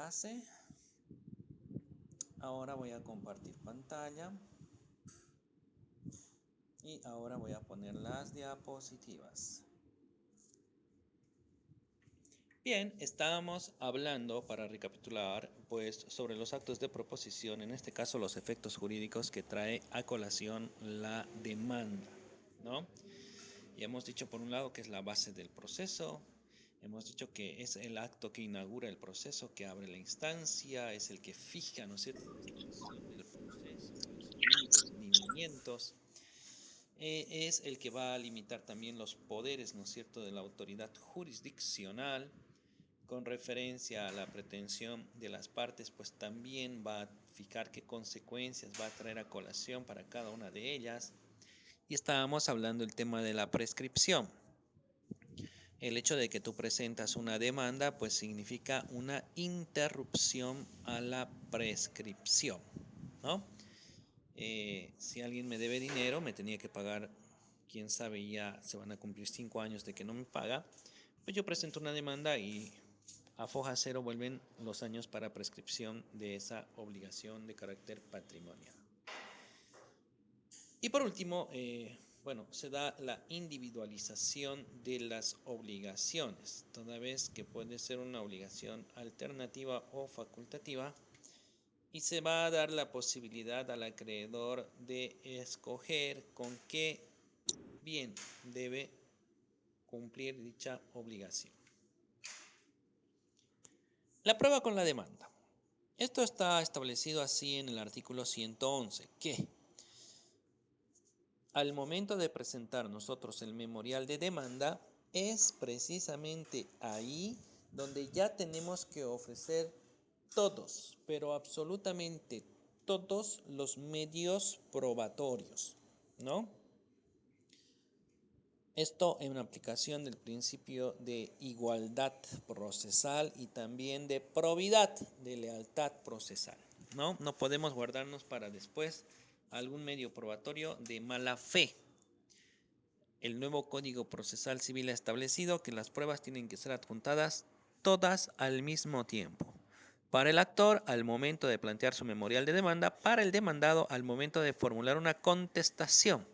clase. Ahora voy a compartir pantalla. Y ahora voy a poner las diapositivas. Bien, estábamos hablando, para recapitular, pues sobre los actos de proposición, en este caso los efectos jurídicos que trae a colación la demanda, ¿no? Y hemos dicho por un lado que es la base del proceso, hemos dicho que es el acto que inaugura el proceso, que abre la instancia, es el que fija, ¿no es cierto?, la expresión del proceso, los límites, lineamientos. Es el que va a limitar también los poderes, ¿no es cierto?, de la autoridad jurisdiccional. Con referencia a la pretensión de las partes, pues también va a fijar qué consecuencias va a traer a colación para cada una de ellas. Y estábamos hablando del tema de la prescripción. El hecho de que tú presentas una demanda, pues significa una interrupción a la prescripción, ¿no? Si alguien me debe dinero, me tenía que pagar, quién sabe, ya se van a cumplir 5 años de que no me paga, pues yo presento una demanda y a foja cero vuelven los años para prescripción de esa obligación de carácter patrimonial. Y por último, bueno, se da la individualización de las obligaciones, toda vez que puede ser una obligación alternativa o facultativa, y se va a dar la posibilidad al acreedor de escoger con qué bien debe cumplir dicha obligación. La prueba con la demanda. Esto está establecido así en el artículo 111, que al momento de presentar nosotros el memorial de demanda, es precisamente ahí donde ya tenemos que ofrecer todos, pero absolutamente todos los medios probatorios, ¿no? Esto en aplicación del principio de igualdad procesal y también de probidad, de lealtad procesal, ¿no? No podemos guardarnos para después algún medio probatorio de mala fe. El nuevo Código Procesal Civil ha establecido que las pruebas tienen que ser adjuntadas todas al mismo tiempo. Para el actor, al momento de plantear su memorial de demanda; para el demandado, al momento de formular una contestación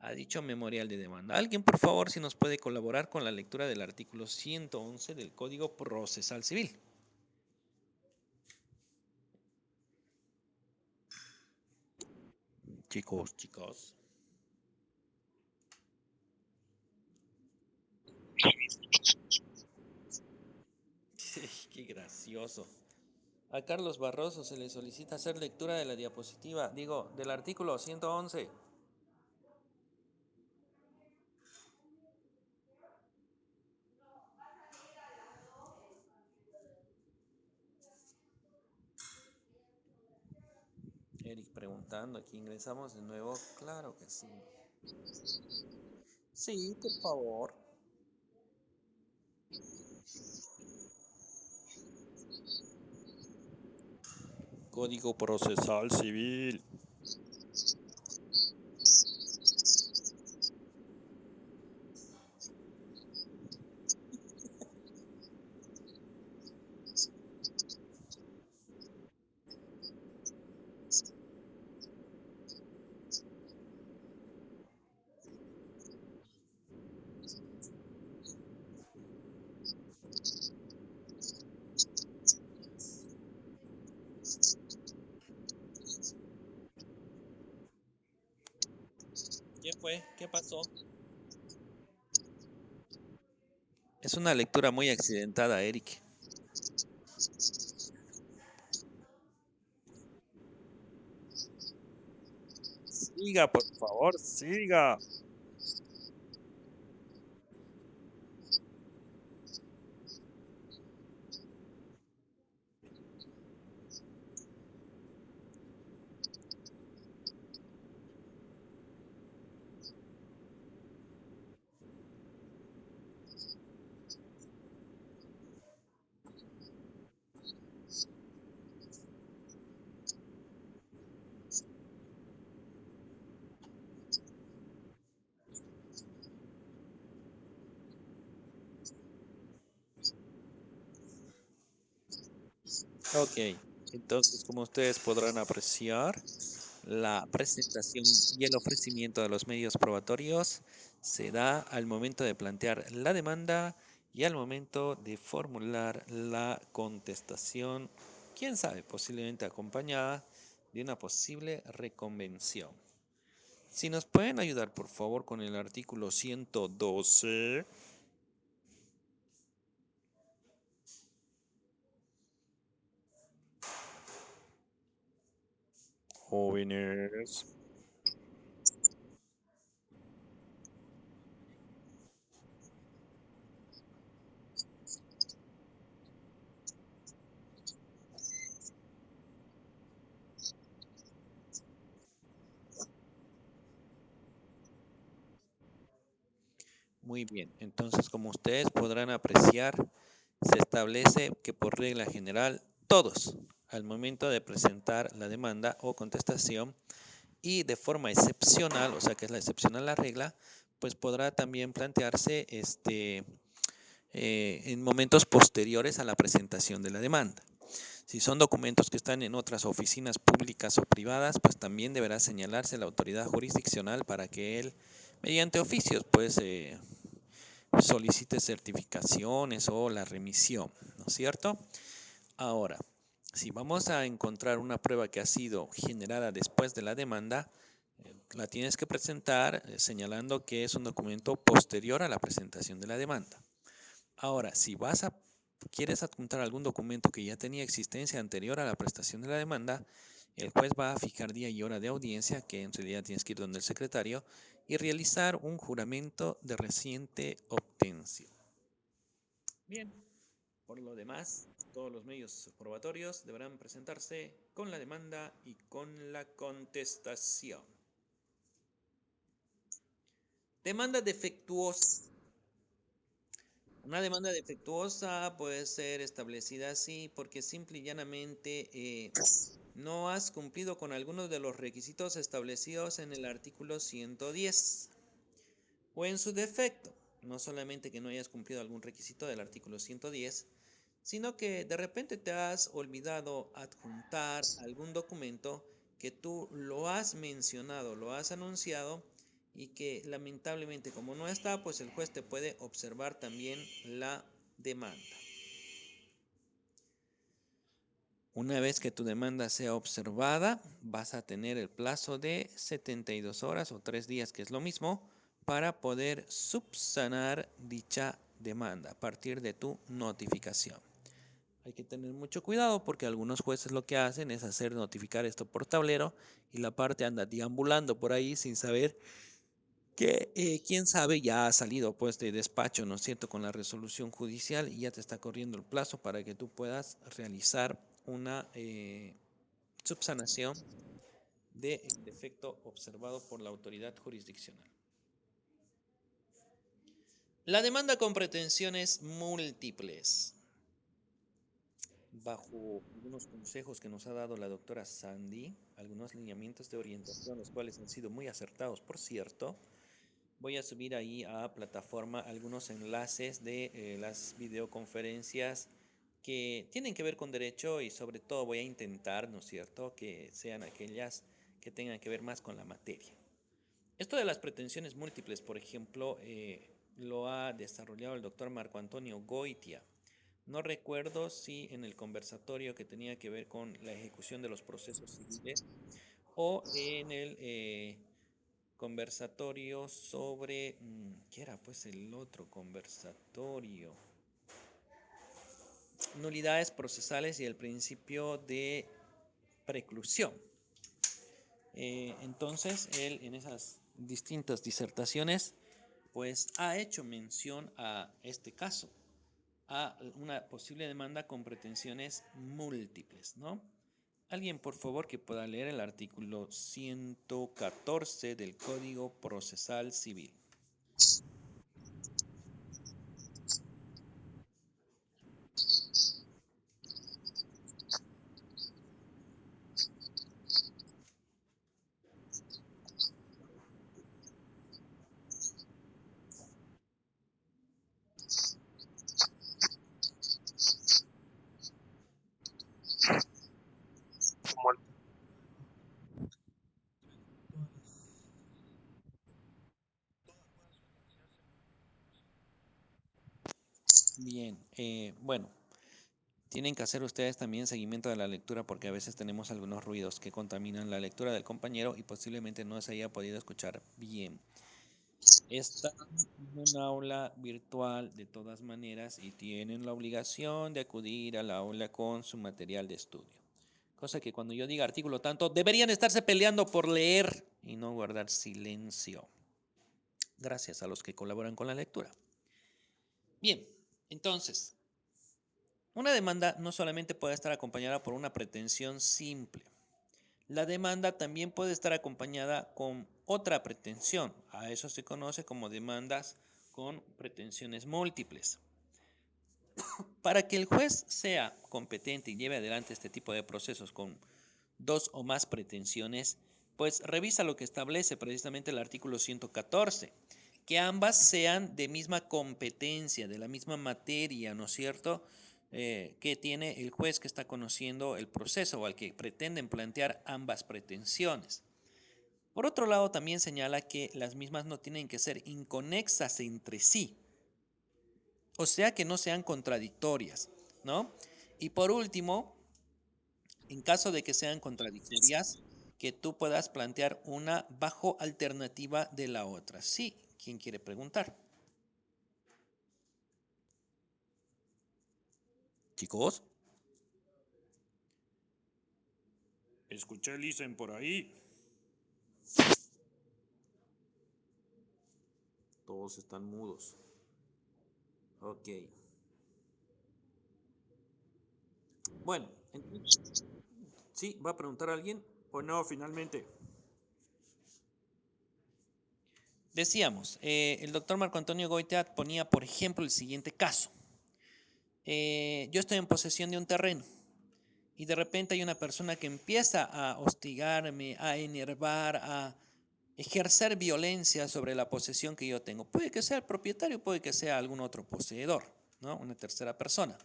a dicho memorial de demanda. ¿Alguien, por favor, si nos puede colaborar con la lectura del artículo 111 del Código Procesal Civil? Chicos. Qué gracioso. A Carlos Barroso se le solicita hacer lectura de la diapositiva, del artículo 111. Eric preguntando, aquí ingresamos de nuevo. Claro que sí. Sí, por favor. Código Procesal Civil. ¿Qué fue? ¿Qué pasó? Es una lectura muy accidentada, Eric. Siga, por favor, siga. Ok, entonces como ustedes podrán apreciar, la presentación y el ofrecimiento de los medios probatorios se da al momento de plantear la demanda y al momento de formular la contestación, quién sabe, posiblemente acompañada de una posible reconvención. Si nos pueden ayudar, por favor, con el artículo 112. Jóvenes. Muy bien, entonces como ustedes podrán apreciar, se establece que por regla general todos, al momento de presentar la demanda o contestación y de forma excepcional, o sea que es la excepción a la regla, pues podrá también plantearse en momentos posteriores a la presentación de la demanda. Si son documentos que están en otras oficinas públicas o privadas, pues también deberá señalarse la autoridad jurisdiccional para que él, mediante oficios, pues solicite certificaciones o la remisión, ¿no es cierto? Ahora, si vamos a encontrar una prueba que ha sido generada después de la demanda, la tienes que presentar señalando que es un documento posterior a la presentación de la demanda. Ahora, si quieres adjuntar algún documento que ya tenía existencia anterior a la prestación de la demanda, el juez va a fijar día y hora de audiencia, que en realidad tienes que ir donde el secretario, y realizar un juramento de reciente obtención. Bien, por lo demás, todos los medios probatorios deberán presentarse con la demanda y con la contestación. Demanda defectuosa. Una demanda defectuosa puede ser establecida así porque simple y llanamente no has cumplido con algunos de los requisitos establecidos en el artículo 110 o en su defecto. No solamente que no hayas cumplido algún requisito del artículo 110, sino que de repente te has olvidado adjuntar algún documento que tú lo has mencionado, lo has anunciado y que lamentablemente como no está, pues el juez te puede observar también la demanda. Una vez que tu demanda sea observada, vas a tener el plazo de 72 horas o 3 días, que es lo mismo, para poder subsanar dicha demanda a partir de tu notificación. Hay que tener mucho cuidado porque algunos jueces lo que hacen es hacer notificar esto por tablero y la parte anda deambulando por ahí sin saber que quién sabe ya ha salido pues de despacho, ¿no es cierto?, con la resolución judicial y ya te está corriendo el plazo para que tú puedas realizar una subsanación del defecto observado por la autoridad jurisdiccional. La demanda con pretensiones múltiples. Bajo algunos consejos que nos ha dado la doctora Sandy, algunos lineamientos de orientación, los cuales han sido muy acertados, por cierto, voy a subir ahí a plataforma algunos enlaces de las videoconferencias que tienen que ver con derecho y sobre todo voy a intentar, ¿no es cierto?, que sean aquellas que tengan que ver más con la materia. Esto de las pretensiones múltiples, por ejemplo, lo ha desarrollado el doctor Marco Antonio Goitia. No recuerdo si en el conversatorio que tenía que ver con la ejecución de los procesos civiles o en el conversatorio sobre, ¿qué era pues el otro conversatorio? Nulidades procesales y el principio de preclusión. Entonces, él en esas distintas disertaciones, pues ha hecho mención a este caso, a una posible demanda con pretensiones múltiples, ¿no? Alguien, por favor, que pueda leer el artículo 114 del Código Procesal Civil. Bueno, tienen que hacer ustedes también seguimiento de la lectura porque a veces tenemos algunos ruidos que contaminan la lectura del compañero y posiblemente no se haya podido escuchar bien. Están en un aula virtual de todas maneras y tienen la obligación de acudir al aula con su material de estudio. Cosa que cuando yo diga artículo tanto, deberían estarse peleando por leer y no guardar silencio. Gracias a los que colaboran con la lectura. Bien, entonces, una demanda no solamente puede estar acompañada por una pretensión simple. La demanda también puede estar acompañada con otra pretensión. A eso se conoce como demandas con pretensiones múltiples. Para que el juez sea competente y lleve adelante este tipo de procesos con dos o más pretensiones, pues revisa lo que establece precisamente el artículo 114, que ambas sean de misma competencia, de la misma materia, ¿no es cierto?, que tiene el juez que está conociendo el proceso o al que pretenden plantear ambas pretensiones. Por otro lado, también señala que las mismas no tienen que ser inconexas entre sí, o sea que no sean contradictorias, ¿no? Y por último, en caso de que sean contradictorias, que tú puedas plantear una bajo alternativa de la otra. Sí, ¿quién quiere preguntar? Chicos, Escuché Listen por ahí. todos están mudos. Ok. Bueno, ¿sí? ¿Va a preguntar a alguien? ¿O no, finalmente? Decíamos, el doctor Marco Antonio Goitea ponía, por ejemplo, el siguiente caso. Yo estoy en posesión de un terreno y de repente hay una persona que empieza a hostigarme, a enervar, a ejercer violencia sobre la posesión que yo tengo. Puede que sea el propietario, puede que sea algún otro poseedor, ¿no? Una tercera persona.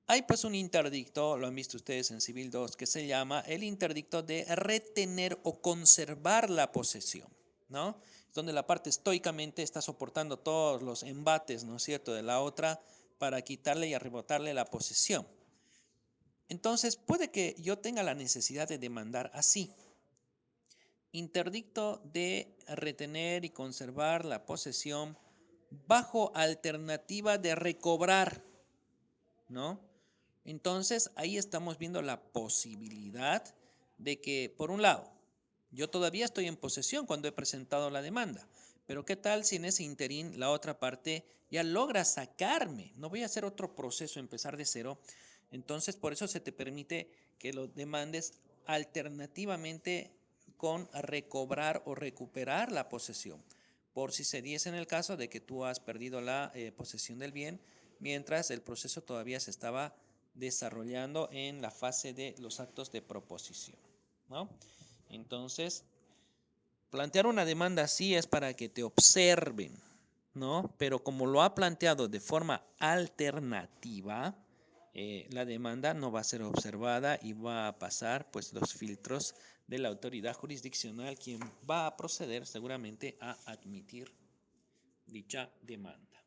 Hay pues un interdicto, lo han visto ustedes en Civil 2, que se llama el interdicto de retener o conservar la posesión, ¿no? Donde la parte estoicamente está soportando todos los embates, ¿no es cierto?, de la otra para quitarle y arrebatarle la posesión. Entonces, puede que yo tenga la necesidad de demandar así. Interdicto de retener y conservar la posesión bajo alternativa de recobrar, ¿no? Entonces, ahí estamos viendo la posibilidad de que, por un lado, yo todavía estoy en posesión cuando he presentado la demanda, pero ¿qué tal si en ese interín la otra parte ya logra sacarme? No voy a hacer otro proceso, empezar de cero. Entonces, por eso se te permite que lo demandes alternativamente con recobrar o recuperar la posesión, por si se diese en el caso de que tú has perdido la posesión del bien, mientras el proceso todavía se estaba desarrollando en la fase de los actos de proposición, ¿no? Entonces, plantear una demanda así es para que te observen, ¿no? Pero como lo ha planteado de forma alternativa, la demanda no va a ser observada y va a pasar pues los filtros de la autoridad jurisdiccional, quien va a proceder seguramente a admitir dicha demanda.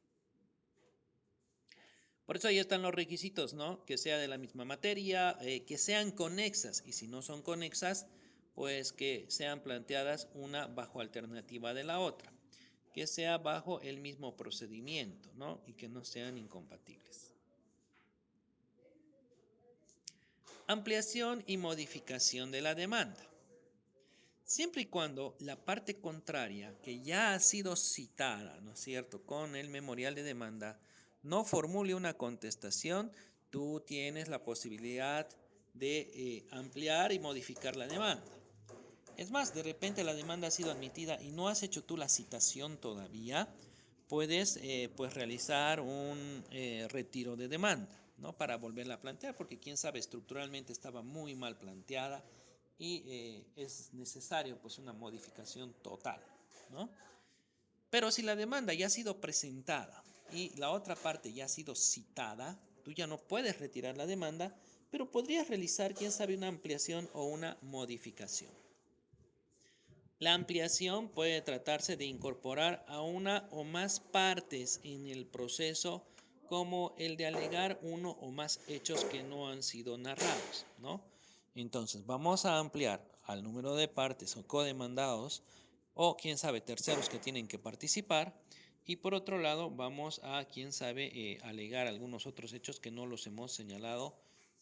Por eso ahí están los requisitos, ¿no? Que sea de la misma materia, que sean conexas, y si no son conexas, pues que sean planteadas una bajo alternativa de la otra, que sea bajo el mismo procedimiento, ¿no? Y que no sean incompatibles. Ampliación y modificación de la demanda. Siempre y cuando la parte contraria, que ya ha sido citada, ¿no es cierto?, con el memorial de demanda, no formule una contestación, tú tienes la posibilidad de ampliar y modificar la demanda. Es más, de repente la demanda ha sido admitida y no has hecho tú la citación todavía, puedes pues realizar un retiro de demanda, ¿no?, para volverla a plantear, porque quién sabe, estructuralmente estaba muy mal planteada y es necesario pues una modificación total, ¿no? Pero si la demanda ya ha sido presentada y la otra parte ya ha sido citada, tú ya no puedes retirar la demanda, pero podrías realizar, quién sabe, una ampliación o una modificación. La ampliación puede tratarse de incorporar a una o más partes en el proceso como el de alegar uno o más hechos que no han sido narrados, ¿no? Entonces, vamos a ampliar al número de partes o codemandados o, quién sabe, terceros que tienen que participar. Y por otro lado, vamos a, quién sabe, alegar algunos otros hechos que no los hemos señalado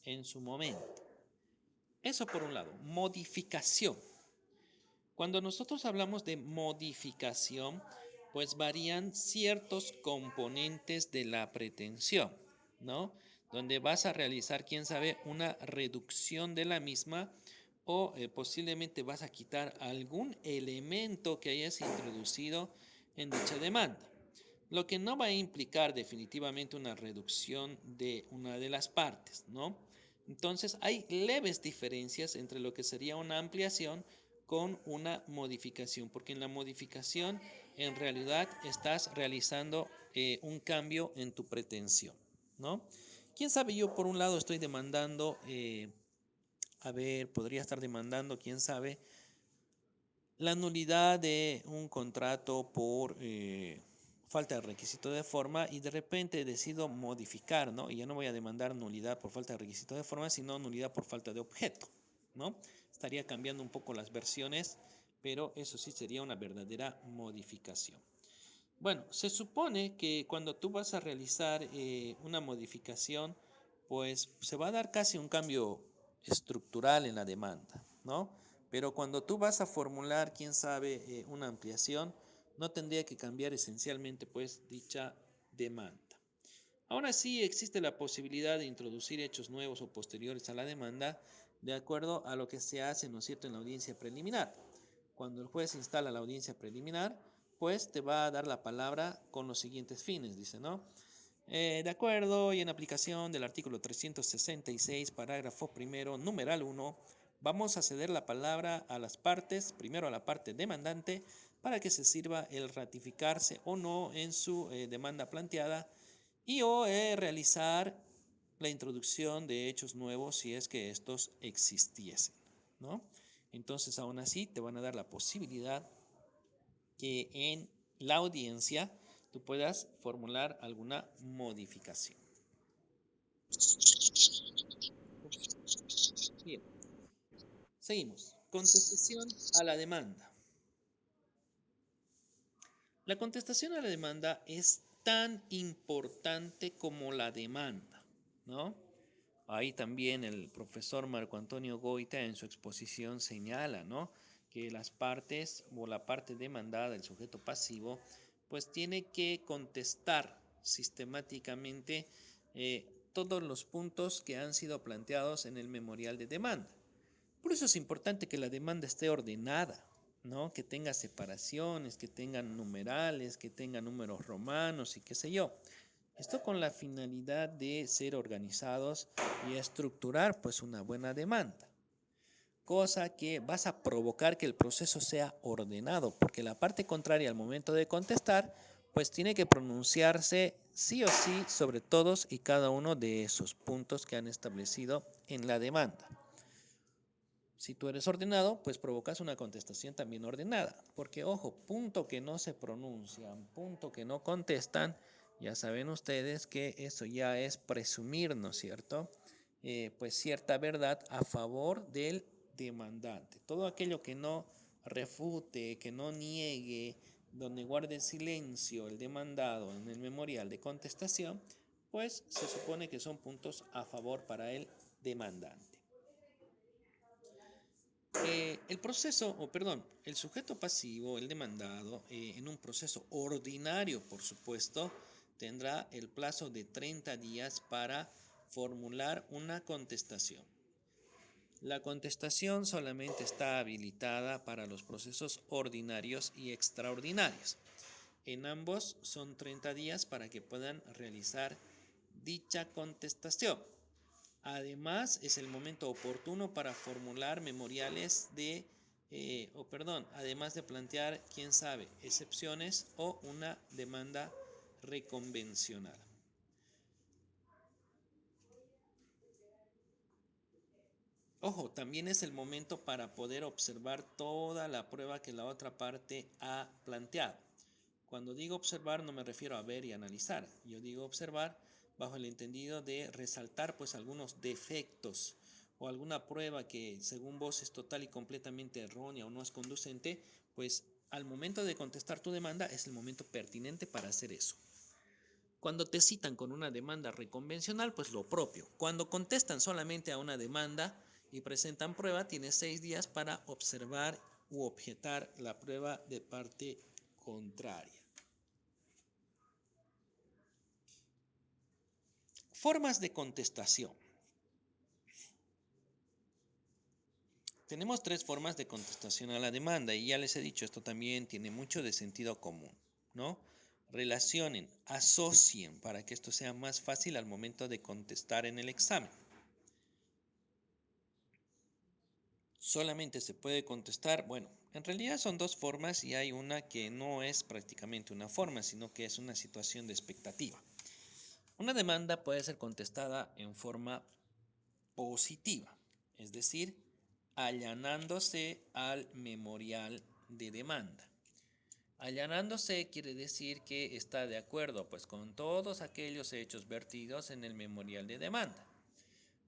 en su momento. Eso por un lado. Modificación. Cuando nosotros hablamos de modificación, pues varían ciertos componentes de la pretensión, ¿no? Donde vas a realizar, quién sabe, una reducción de la misma o posiblemente vas a quitar algún elemento que hayas introducido en dicha demanda. Lo que no va a implicar definitivamente una reducción de una de las partes, ¿no? Entonces hay leves diferencias entre lo que sería una ampliación con una modificación, porque en la modificación en realidad estás realizando un cambio en tu pretensión, ¿no? Quién sabe, yo por un lado estoy demandando, podría estar demandando, quién sabe, la nulidad de un contrato por falta de requisito de forma y de repente decido modificar, ¿no? Y ya no voy a demandar nulidad por falta de requisito de forma, sino nulidad por falta de objeto, ¿no? Estaría cambiando un poco las versiones, pero eso sí sería una verdadera modificación. Bueno, se supone que cuando tú vas a realizar una modificación, pues se va a dar casi un cambio estructural en la demanda, ¿no? Pero cuando tú vas a formular, quién sabe, una ampliación, no tendría que cambiar esencialmente, pues, dicha demanda. Ahora sí existe la posibilidad de introducir hechos nuevos o posteriores a la demanda, de acuerdo a lo que se hace, ¿no es cierto?, en la audiencia preliminar. Cuando el juez instala la audiencia preliminar, pues te va a dar la palabra con los siguientes fines, dice, ¿no? De acuerdo y en aplicación del artículo 366, parágrafo primero, numeral 1, vamos a ceder la palabra a las partes, primero a la parte demandante, para que se sirva el ratificarse o no en su demanda planteada y o realizar la introducción de hechos nuevos si es que estos existiesen, ¿no? Entonces, aún así, te van a dar la posibilidad que en la audiencia tú puedas formular alguna modificación. Bien, seguimos. Contestación a la demanda. La contestación a la demanda es tan importante como la demanda, ¿no? Ahí también el profesor Marco Antonio Goita en su exposición señala, ¿no?, que las partes o la parte demandada, el sujeto pasivo, pues tiene que contestar sistemáticamente todos los puntos que han sido planteados en el memorial de demanda. Por eso es importante que la demanda esté ordenada, ¿no?, que tenga separaciones, que tenga numerales, que tenga números romanos y qué sé yo. Esto con la finalidad de ser organizados y estructurar pues una buena demanda. Cosa que vas a provocar que el proceso sea ordenado, porque la parte contraria al momento de contestar pues tiene que pronunciarse sí o sí sobre todos y cada uno de esos puntos que han establecido en la demanda. Si tú eres ordenado, pues provocas una contestación también ordenada, porque ojo, punto que no se pronuncian, punto que no contestan, ya saben ustedes que eso ya es presumir, ¿no es cierto?, pues cierta verdad a favor del demandante. Todo aquello que no refute, que no niegue, donde guarde silencio el demandado en el memorial de contestación, pues se supone que son puntos a favor para el demandante. El sujeto pasivo, el demandado, en un proceso ordinario, por supuesto, tendrá el plazo de 30 días para formular una contestación. La contestación solamente está habilitada para los procesos ordinarios y extraordinarios. En ambos son 30 días para que puedan realizar dicha contestación. Además, es el momento oportuno para formular memoriales además de plantear, quién sabe, excepciones o una demanda reconvencional. Ojo, también es el momento para poder observar toda la prueba que la otra parte ha planteado. Cuando digo observar no me refiero a ver y analizar. Yo digo observar bajo el entendido de resaltar pues algunos defectos o alguna prueba que según vos es total y completamente errónea o no es conducente, pues al momento de contestar tu demanda es el momento pertinente para hacer eso. Cuando te citan con una demanda reconvencional, pues lo propio. Cuando contestan solamente a una demanda y presentan prueba, tienes 6 días para observar u objetar la prueba de parte contraria. Formas de contestación. Tenemos 3 formas de contestación a la demanda y ya les he dicho, esto también tiene mucho de sentido común, ¿no? Relacionen, asocien para que esto sea más fácil al momento de contestar en el examen. Solamente se puede contestar, bueno, en realidad son 2 formas y hay una que no es prácticamente una forma, sino que es una situación de expectativa. Una demanda puede ser contestada en forma positiva, es decir, allanándose al memorial de demanda. Allanándose quiere decir que está de acuerdo pues con todos aquellos hechos vertidos en el memorial de demanda.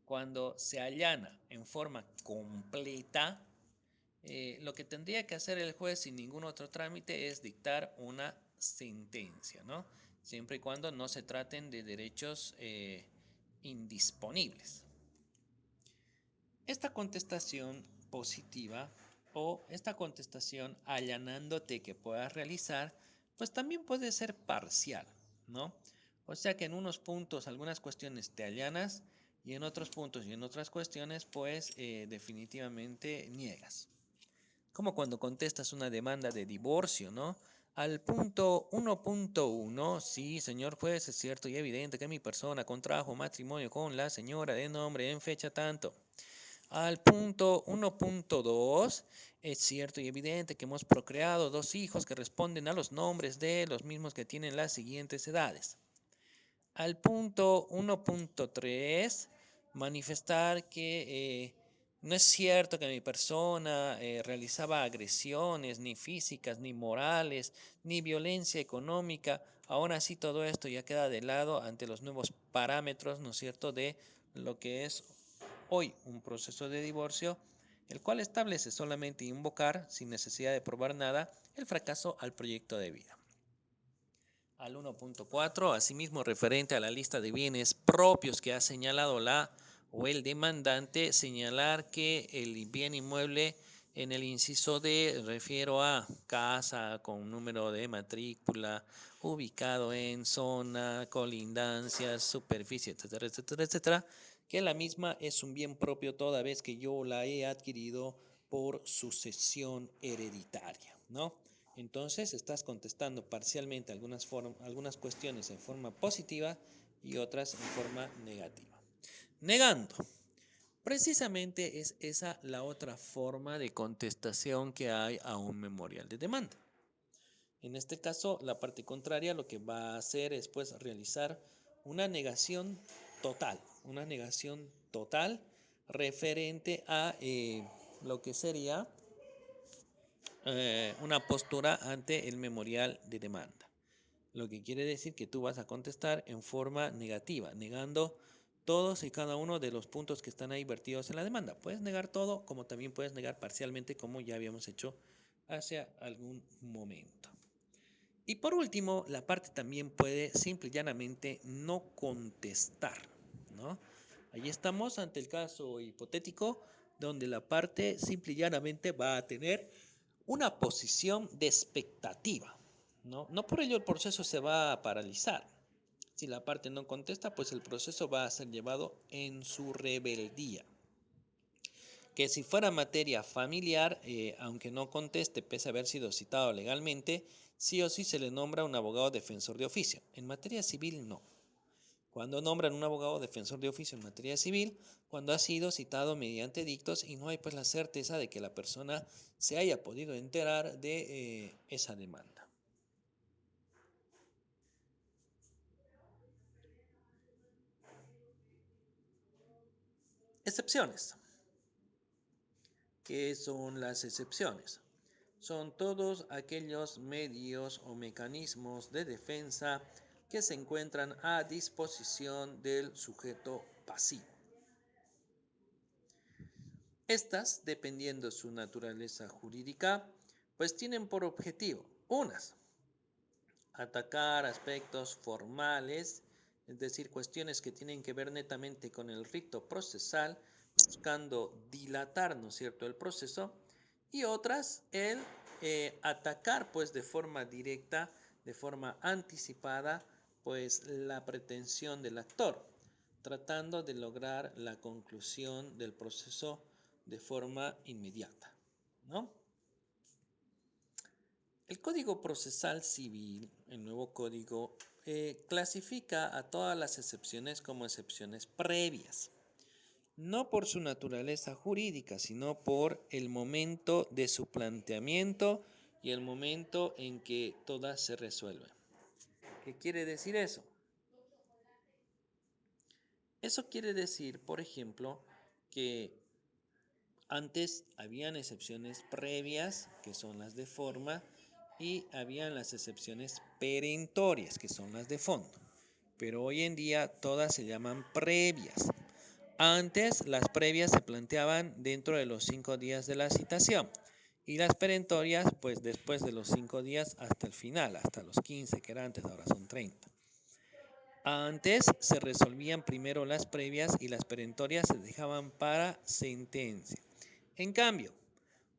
Cuando se allana en forma completa, lo que tendría que hacer el juez sin ningún otro trámite es dictar una sentencia, ¿no? Siempre y cuando no se traten de derechos indisponibles. Esta contestación positiva o esta contestación allanándote que puedas realizar, pues también puede ser parcial, ¿no? O sea que en unos puntos, algunas cuestiones te allanas y en otros puntos y en otras cuestiones, pues definitivamente niegas. Como cuando contestas una demanda de divorcio, ¿no? Al punto 1.1, sí, señor juez, es cierto y evidente que mi persona contrajo matrimonio con la señora de nombre en fecha tanto. Al punto 1.2, es cierto y evidente que hemos procreado 2 hijos que responden a los nombres de los mismos que tienen las siguientes edades. Al punto 1.3, manifestar que no es cierto que mi persona realizaba agresiones ni físicas, ni morales, ni violencia económica. Aún así todo esto ya queda de lado ante los nuevos parámetros, ¿no es cierto?, de lo que es hoy un proceso de divorcio, el cual establece solamente invocar, sin necesidad de probar nada, el fracaso al proyecto de vida. Al 1.4, asimismo referente a la lista de bienes propios que ha señalado la o el demandante, señalar que el bien inmueble en el inciso D refiero a casa con número de matrícula, ubicado en zona, colindancias, superficie, etcétera, etcétera, etcétera, que la misma es un bien propio toda vez que yo la he adquirido por sucesión hereditaria, ¿no? Entonces estás contestando parcialmente algunas cuestiones en forma positiva y otras en forma negativa. Negando. Precisamente es esa la otra forma de contestación que hay a un memorial de demanda. En este caso, la parte contraria lo que va a hacer es pues realizar una negación total referente a lo que sería una postura ante el memorial de demanda. Lo que quiere decir que tú vas a contestar en forma negativa, negando todos y cada uno de los puntos que están ahí vertidos en la demanda. Puedes negar todo, como también puedes negar parcialmente, como ya habíamos hecho hace algún momento. Y por último, la parte también puede simple y llanamente no contestar, ¿no? Ahí estamos ante el caso hipotético donde la parte simple y llanamente va a tener una posición de expectativa, ¿no? No por ello el proceso se va a paralizar. Si la parte no contesta, pues el proceso va a ser llevado en su rebeldía. Que si fuera materia familiar, aunque no conteste pese a haber sido citado legalmente, sí o sí se le nombra un abogado defensor de oficio. En materia civil no. Cuando nombran un abogado defensor de oficio en materia civil, cuando ha sido citado mediante dictos y no hay pues la certeza de que la persona se haya podido enterar de esa demanda. Excepciones. ¿Qué son las excepciones? Son todos aquellos medios o mecanismos de defensa que se encuentran a disposición del sujeto pasivo. Estas, dependiendo su naturaleza jurídica, pues tienen por objetivo, unas, atacar aspectos formales, es decir, cuestiones que tienen que ver netamente con el rito procesal, buscando dilatar, ¿no es cierto?, el proceso, y otras, el atacar, pues, de forma directa, de forma anticipada, pues, la pretensión del actor, tratando de lograr la conclusión del proceso de forma inmediata, ¿no? El Código Procesal Civil, el nuevo código, clasifica a todas las excepciones como excepciones previas, no por su naturaleza jurídica, sino por el momento de su planteamiento y el momento en que todas se resuelven. ¿Qué quiere decir eso? Eso quiere decir, por ejemplo, que antes habían excepciones previas, que son las de forma, y habían las excepciones perentorias, que son las de fondo. Pero hoy en día todas se llaman previas. Antes las previas se planteaban dentro de los 5 días de la citación y las perentorias pues después de los 5 días hasta el final, hasta los 15 que era antes, ahora son 30. Antes se resolvían primero las previas y las perentorias se dejaban para sentencia. En cambio,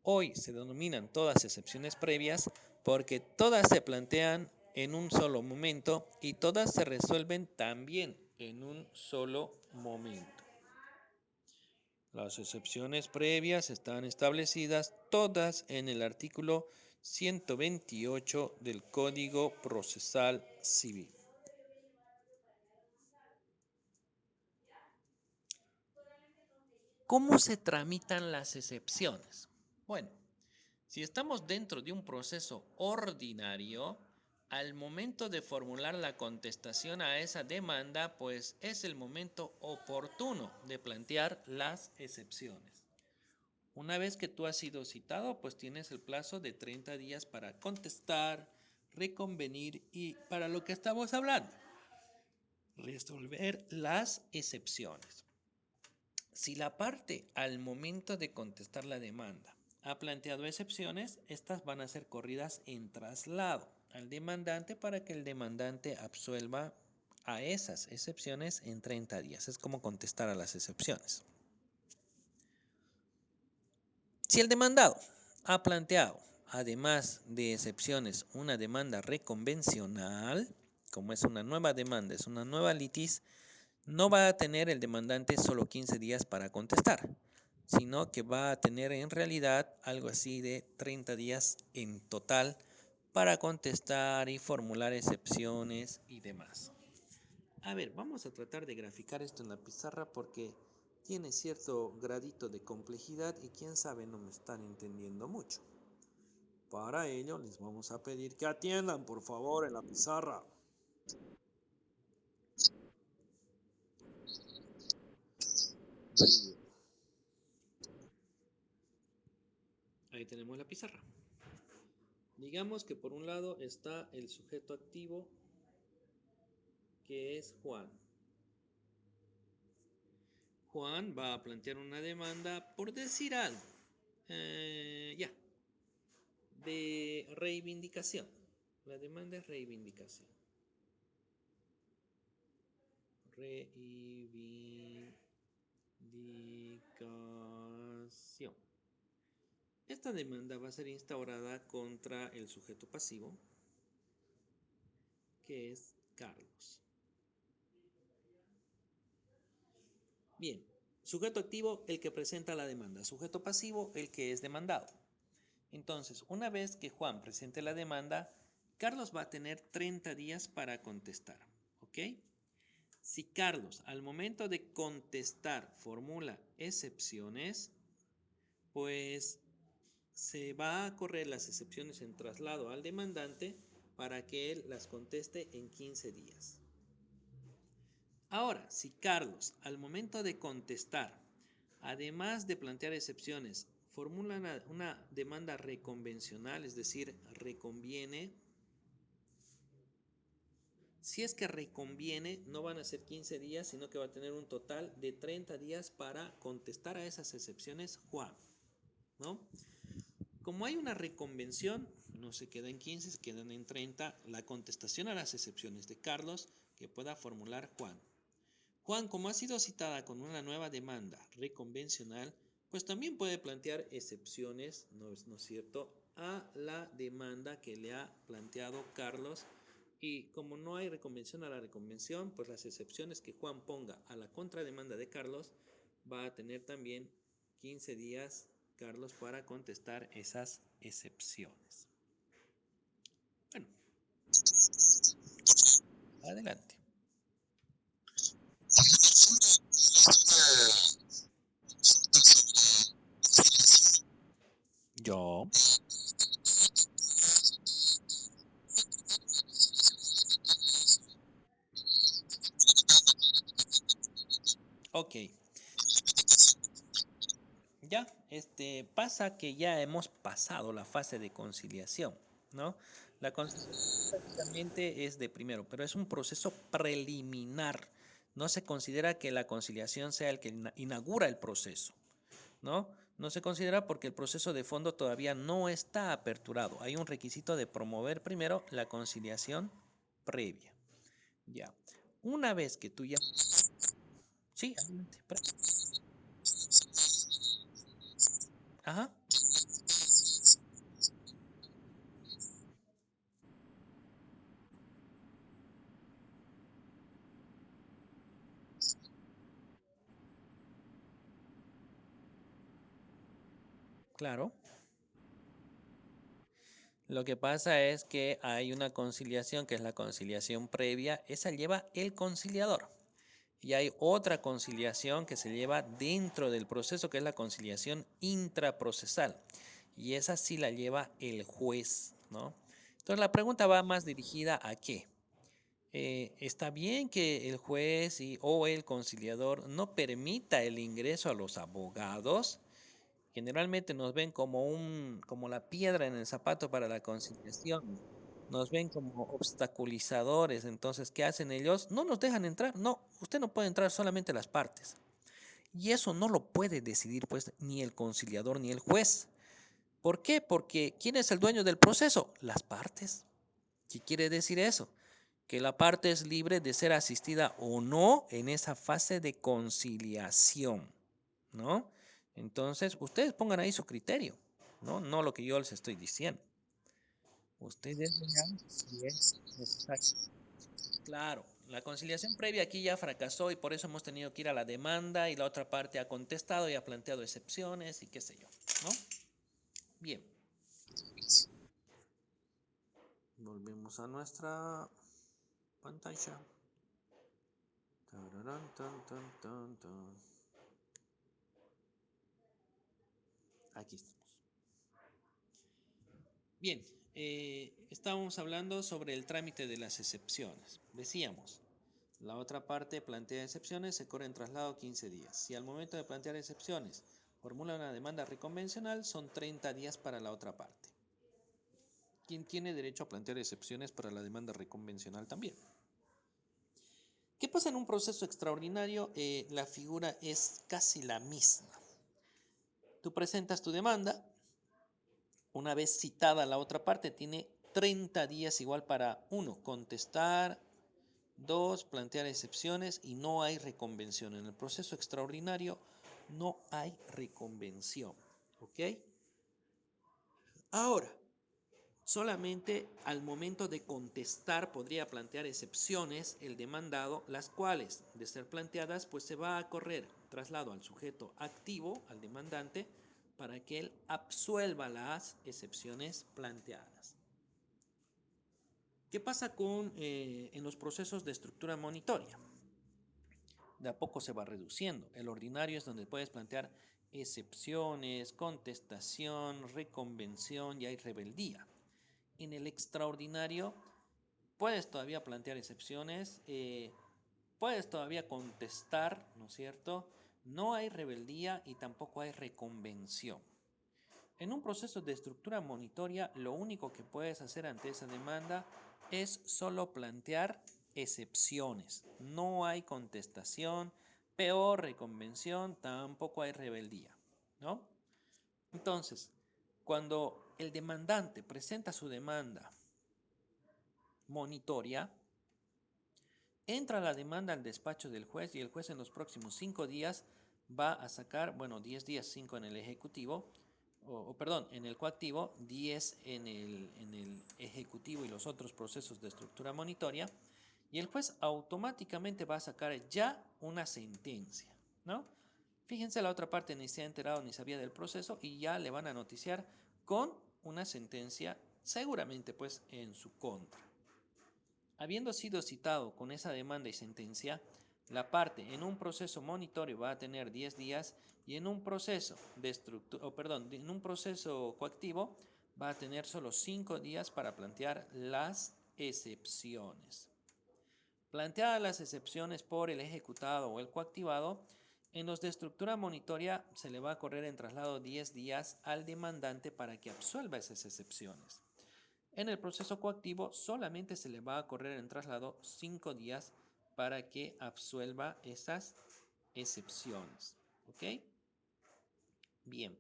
hoy se denominan todas excepciones previas porque todas se plantean en un solo momento y todas se resuelven también en un solo momento. Las excepciones previas están establecidas todas en el artículo 128 del Código Procesal Civil. ¿Cómo se tramitan las excepciones? Bueno, si estamos dentro de un proceso ordinario, al momento de formular la contestación a esa demanda, pues es el momento oportuno de plantear las excepciones. Una vez que tú has sido citado, pues tienes el plazo de 30 días para contestar, reconvenir y para lo que estamos hablando, resolver las excepciones. Si la parte al momento de contestar la demanda ha planteado excepciones, estas van a ser corridas en traslado al demandante para que el demandante absuelva a esas excepciones en 30 días. Es como contestar a las excepciones. Si el demandado ha planteado, además de excepciones, una demanda reconvencional, como es una nueva demanda, es una nueva litis, no va a tener el demandante solo 15 días para contestar, sino que va a tener en realidad algo así de 30 días en total para contestar y formular excepciones y demás. A ver, vamos a tratar de graficar esto en la pizarra porque tiene cierto gradito de complejidad y quién sabe no me están entendiendo mucho. Para ello les vamos a pedir que atiendan por favor en la pizarra. Ahí tenemos la pizarra. Digamos que por un lado está el sujeto activo, que es Juan. Juan va a plantear una demanda por decir algo, de reivindicación. La demanda es reivindicación. Reivindicación. Esta demanda va a ser instaurada contra el sujeto pasivo, que es Carlos. Bien, sujeto activo, el que presenta la demanda. Sujeto pasivo, el que es demandado. Entonces, una vez que Juan presente la demanda, Carlos va a tener 30 días para contestar, ¿ok? Si Carlos, al momento de contestar, formula excepciones, pues se va a correr las excepciones en traslado al demandante para que él las conteste en 15 días. Ahora, si Carlos, al momento de contestar, además de plantear excepciones, formula una demanda reconvencional, es decir, reconviene, Si es que reconviene, no van a ser 15 días, sino que va a tener un total de 30 días para contestar a esas excepciones Juan, ¿no? Como hay una reconvención, no se queda en 15, se quedan en 30, la contestación a las excepciones de Carlos que pueda formular Juan. Juan, como ha sido citada con una nueva demanda reconvencional, pues también puede plantear excepciones, ¿no es cierto?, a la demanda que le ha planteado Carlos. Y como no hay reconvención a la reconvención, pues las excepciones que Juan ponga a la contrademanda de Carlos va a tener también 15 días Carlos para contestar esas excepciones. Bueno, adelante. Yo. Ok. Ya, pasa que ya hemos pasado la fase de conciliación, ¿no? La conciliación prácticamente es de primero, pero es un proceso preliminar. No se considera que la conciliación sea el que inaugura el proceso, ¿no? No se considera porque el proceso de fondo todavía no está aperturado. Hay un requisito de promover primero la conciliación previa. Ya. Una vez que tú ya... Sí, adelante. Ajá. Claro. Lo que pasa es que hay una conciliación que es la conciliación previa, esa lleva el conciliador. Y hay otra conciliación que se lleva dentro del proceso, que es la conciliación intraprocesal. Y esa sí la lleva el juez, ¿no? Entonces la pregunta va más dirigida a qué. ¿Está bien que el juez o el conciliador no permita el ingreso a los abogados? Generalmente nos ven como la piedra en el zapato para la conciliación. Nos ven como obstaculizadores. Entonces, ¿qué hacen ellos? No nos dejan entrar. No, usted no puede entrar, solamente las partes. Y eso no lo puede decidir pues ni el conciliador ni el juez. ¿Por qué? Porque ¿quién es el dueño del proceso? Las partes. ¿Qué quiere decir eso? Que la parte es libre de ser asistida o no en esa fase de conciliación, ¿no? Entonces, ustedes pongan ahí su criterio, ¿no? No lo que yo les estoy diciendo. Ustedes vean si es necesario. Claro, la conciliación previa aquí ya fracasó y por eso hemos tenido que ir a la demanda y la otra parte ha contestado y ha planteado excepciones y qué sé yo, ¿no? Bien. Volvemos a nuestra pantalla. Tararán, tan, tan, tan, tan. Aquí estamos. Bien, estábamos hablando sobre el trámite de las excepciones. Decíamos, la otra parte plantea excepciones, se corre en traslado 15 días. Si al momento de plantear excepciones formula una demanda reconvencional, son 30 días para la otra parte. ¿Quién tiene derecho a plantear excepciones para la demanda reconvencional también? ¿Qué pasa en un proceso extraordinario? La figura es casi la misma. Tú presentas tu demanda, una vez citada la otra parte, tiene 30 días igual para 1, contestar, 2, plantear excepciones y no hay reconvención. En el proceso extraordinario no hay reconvención. ¿Ok? Ahora, solamente al momento de contestar podría plantear excepciones el demandado, las cuales, de ser planteadas, pues se va a correr traslado al sujeto activo, al demandante, para que él absuelva las excepciones planteadas. ¿Qué pasa en los procesos de estructura monitoria? De a poco se va reduciendo. El ordinario es donde puedes plantear excepciones, contestación, reconvención y hay rebeldía. En el extraordinario puedes todavía plantear excepciones, puedes todavía contestar, ¿no es cierto? No hay rebeldía y tampoco hay reconvención. En un proceso de estructura monitoria, lo único que puedes hacer ante esa demanda es solo plantear excepciones. No hay contestación, peor reconvención, tampoco hay rebeldía, ¿no? Entonces, cuando el demandante presenta su demanda monitoria, entra la demanda al despacho del juez y el juez en los próximos 5 días va a sacar, bueno, 10 días, 5 en el ejecutivo, perdón, en el coactivo, 10 en el ejecutivo y los otros procesos de estructura monitoria, y el juez automáticamente va a sacar ya una sentencia, ¿no? Fíjense, la otra parte ni se ha enterado ni sabía del proceso y ya le van a noticiar con una sentencia seguramente pues en su contra. Habiendo sido citado con esa demanda y sentencia, la parte en un proceso monitorio va a tener 10 días y en un proceso en un proceso coactivo va a tener solo 5 días para plantear las excepciones. Planteadas las excepciones por el ejecutado o el coactivado, en los de estructura monitoria se le va a correr en traslado 10 días al demandante para que absuelva esas excepciones. En el proceso coactivo solamente se le va a correr en traslado 5 días para que absuelva esas excepciones. ¿Ok? Bien,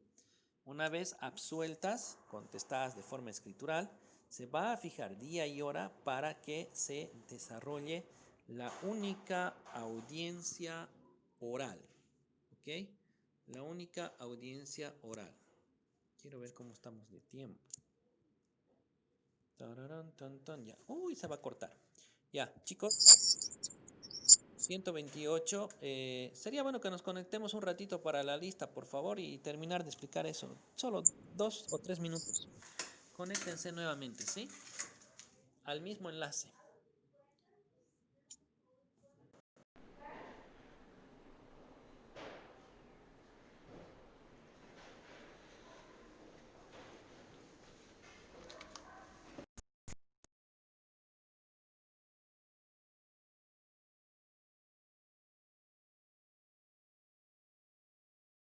una vez absueltas, contestadas de forma escritural, se va a fijar día y hora para que se desarrolle la única audiencia oral. ¿Ok? La única audiencia oral. Quiero ver cómo estamos de tiempo. Ya. Uy, se va a cortar. Ya, chicos. 128. Sería bueno que nos conectemos un ratito para la lista, por favor, y terminar de explicar eso. Solo 2 o 3 minutos. Conéctense nuevamente, ¿sí? Al mismo enlace.